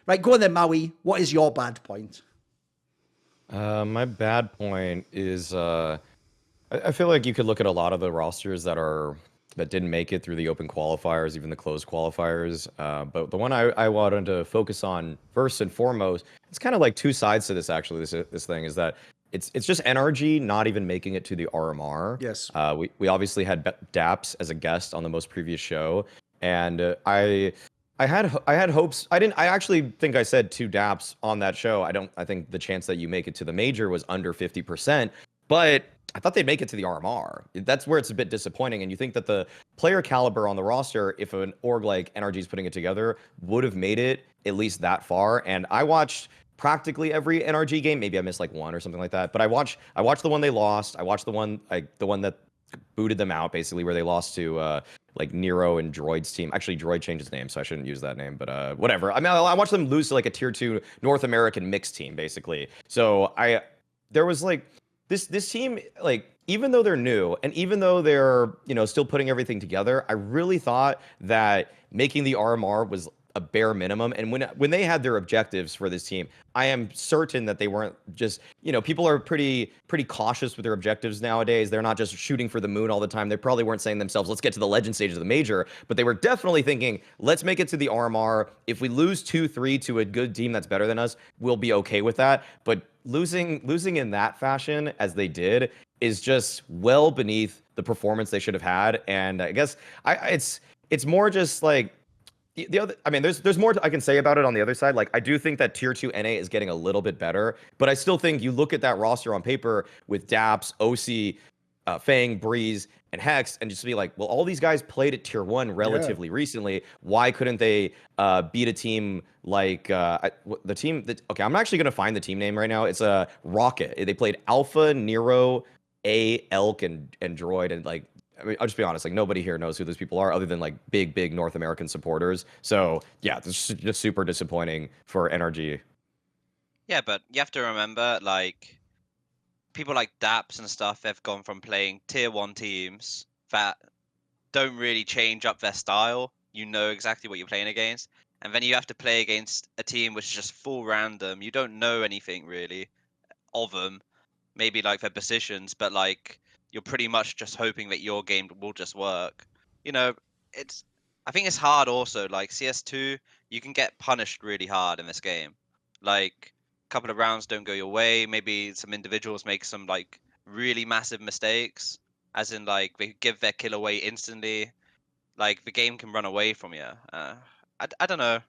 Right, go on then, Maui. What is your bad point? My bad point is I feel like you could look at a lot of the rosters that didn't make it through the open qualifiers, even the closed qualifiers. But the one I wanted to focus on first and foremost, it's kind of like two sides to this actually. This thing is that it's just NRG not even making it to the RMR. Yes. We obviously had Daps as a guest on the most previous show, and I had hopes. I actually think I said two Daps on that show. I think the chance that you make it to the major was under 50%, but I thought they'd make it to the RMR. That's where it's a bit disappointing. And you think that the player caliber on the roster, if an org like NRG is putting it together, would have made it at least that far. And I watched practically every NRG game. Maybe I missed like one or something like that. But I watched the one they lost. I watched the one that booted them out, basically, where they lost to like Nero and Droid's team. Actually, Droid changed his name, so I shouldn't use that name, but whatever. I mean, I watched them lose to like a tier 2 North American mixed team, basically. So there was like this team, like, even though they're new and even though they're, still putting everything together, I really thought that making the RMR was a bare minimum. And when they had their objectives for this team, I am certain that they weren't just, people are pretty cautious with their objectives nowadays. They're not just shooting for the moon all the time. They probably weren't saying to themselves, let's get to the legend stage of the major, but they were definitely thinking, let's make it to the RMR. If we lose 2-3 to a good team that's better than us, we'll be okay with that. But losing in that fashion as they did is just well beneath the performance they should have had. And I guess it's more just like, the other, I mean, there's more I can say about it on the other side. Like, I do think that tier 2 NA is getting a little bit better, but I still think you look at that roster on paper with Daps, OC, Fang, Breeze, and Hex, and just be like, well, all these guys played at tier 1 relatively recently. Why couldn't they beat a team like the team that? Okay, I'm actually gonna find the team name right now. It's a Rocket. They played Alpha, Nero, Elk, and Droid, and like. I mean, I'll just be honest, like, nobody here knows who those people are other than like big North American supporters. So yeah, this is just super disappointing for NRG. Yeah, but you have to remember, like, people like Daps and stuff, they've gone from playing tier 1 teams that don't really change up their style. You know exactly what you're playing against. And then you have to play against a team which is just full random. You don't know anything really of them. Maybe like their positions, but like, you're pretty much just hoping that your game will just work. I think it's hard also, like CS2, you can get punished really hard in this game. Like, a couple of rounds don't go your way, maybe some individuals make some like really massive mistakes, as in like they give their kill away instantly. Like, the game can run away from you. I don't know.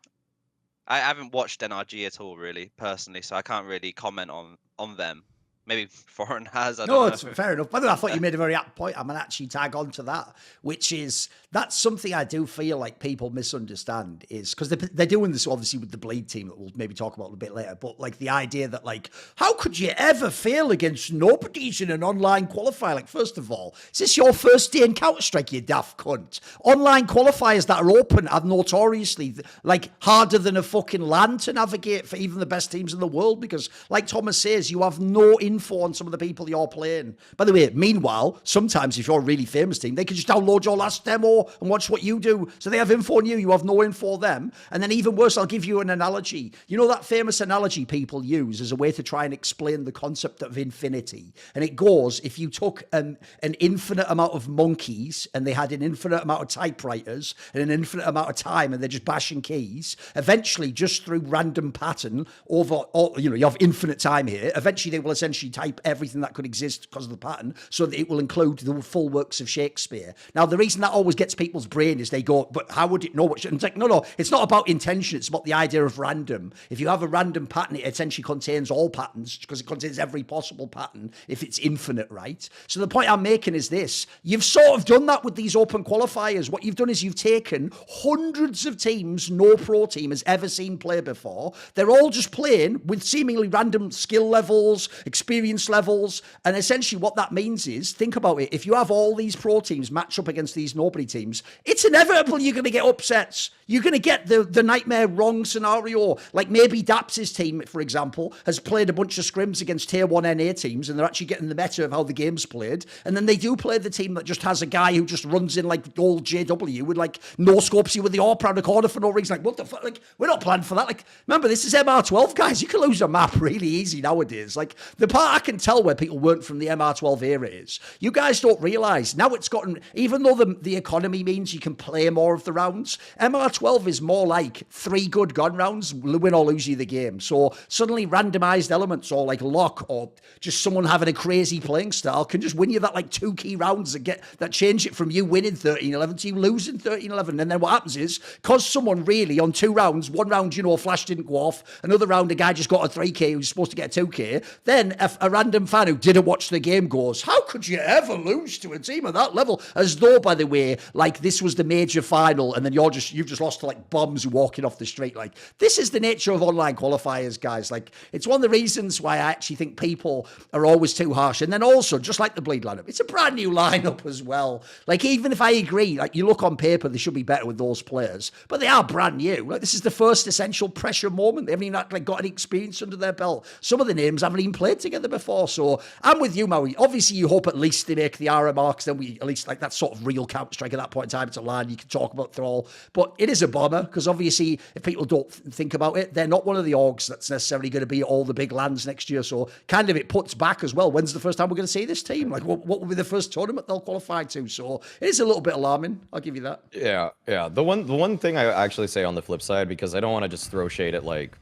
I haven't watched NRG at all, really, personally, so I can't really comment on them. Maybe Thorin has. I don't know. It's fair enough. By the way, I thought you made a very apt point. I'm going to actually tag on to that, which is that's something I do feel like people misunderstand is because they're doing this obviously with the Bleed team that we'll maybe talk about a bit later. But like the idea that like, how could you ever fail against nobodies in an online qualifier? Like, first of all, is this your first day in Counter-Strike, you daft cunt? Online qualifiers that are open are notoriously like harder than a fucking LAN to navigate for even the best teams in the world because, like Thomas says, you have no info on some of the people you're playing. By the way, meanwhile, sometimes if you're a really famous team, they can just download your last demo and watch what you do. So they have info on you, you have no info on them. And then even worse, I'll give you an analogy. You know that famous analogy people use as a way to try and explain the concept of infinity? And it goes, if you took an infinite amount of monkeys and they had an infinite amount of typewriters and an infinite amount of time and they're just bashing keys, eventually just through random pattern over, you have infinite time here, eventually they will essentially type everything that could exist because of the pattern so that it will include the full works of Shakespeare. Now, the reason that always gets people's brain is they go, but how would it know what? It's like, no, it's not about intention. It's about the idea of random. If you have a random pattern, it essentially contains all patterns because it contains every possible pattern if it's infinite, right? So the point I'm making is this. You've sort of done that with these open qualifiers. What you've done is you've taken hundreds of teams no pro team has ever seen play before. They're all just playing with seemingly random skill levels, experience, experience levels. And essentially what that means is, think about it, if you have all these pro teams match up against these nobody teams, it's inevitable you're going to get upsets. You're going to get the nightmare wrong scenario. Like maybe Daps' team, for example, has played a bunch of scrims against tier 1 NA teams, and they're actually getting the meta of how the game's played. And then they do play the team that just has a guy who just runs in like old JW with like no scopes you with the AWP around the corner for no reason. Like, what the fuck? Like, we're not planned for that. Like, remember, this is MR12, guys. You can lose a map really easy nowadays. Like, the part I can tell where people weren't from the MR12 era is, you guys don't realise, now it's gotten, even though the economy means you can play more of the rounds, MR12 is more like 3 good gun rounds, win or lose you the game. So suddenly randomised elements or like lock or just someone having a crazy playing style can just win you that like 2 key rounds that change it from you winning 13-11 to you losing 13-11. And then what happens is, because someone really on 2 rounds, 1 round, a flash didn't go off, another round a guy just got a 3k who's supposed to get a 2k, then a random fan who didn't watch the game goes, how could you ever lose to a team at that level? As though, by the way, like this was the major final and then you've just lost to like bums walking off the street. Like, this is the nature of online qualifiers, guys. Like, it's one of the reasons why I actually think people are always too harsh. And then also, just like the Bleed lineup, it's a brand new lineup as well. Like, even if I agree, like, you look on paper, they should be better with those players, but they are brand new. Like, this is the first essential pressure moment. They haven't even like got any experience under their belt. Some of the names haven't even played together before. So I'm with you, Maui. Obviously, you hope at least they make the RMR, because then we at least like that sort of real Counter-Strike at that point in time. It's a line you can talk about Thrall, but it is a bomber, because obviously if people don't think about it, they're not one of the orgs that's necessarily going to be at all the big lands next year. So kind of it puts back as well, when's the first time we're going to see this team? Like, what will be the first tournament they'll qualify to? So it is a little bit alarming, I'll give you that. Yeah. The one thing I actually say on the flip side, because I don't want to just throw shade at like,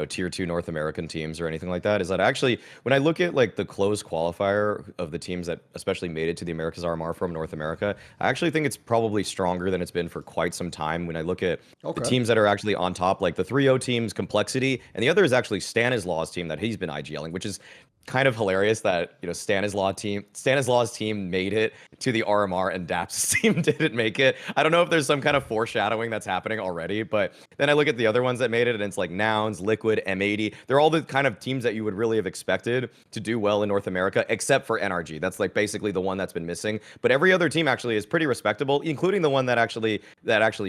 tier 2 North American teams or anything like that, is that actually, when I look at like the closed qualifier of the teams that especially made it to the Americas RMR from North America, I actually think it's probably stronger than it's been for quite some time. When I look at the teams that are actually on top, like the 3-0 team's Complexity, and the other is actually Stanislaw's team that he's been IGLing, which is kind of hilarious that Stanislaw's team made it to the RMR and Daps' team didn't make it. I don't know if there's some kind of foreshadowing that's happening already, but then I look at the other ones that made it, and it's like Nouns, Liquid, M80. They're all the kind of teams that you would really have expected to do well in North America, except for NRG. That's like basically the one that's been missing. But every other team actually is pretty respectable, including the one that actually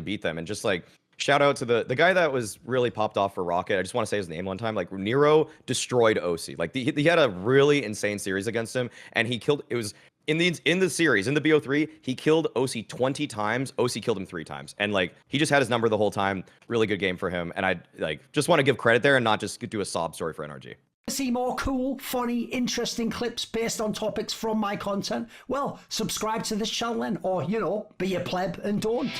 beat them. And just like, shout out to the guy that was really popped off for Rocket. I just want to say his name one time. Like, Nero destroyed OC. Like, he had a really insane series against him, and he killed. It was in the series in the BO3. He killed OC 20 times. OC killed him 3 times, and like he just had his number the whole time. Really good game for him, and I like just want to give credit there and not just do a sob story for NRG. See more cool, funny, interesting clips based on topics from my content? Well, subscribe to this channel then, or be a pleb and don't.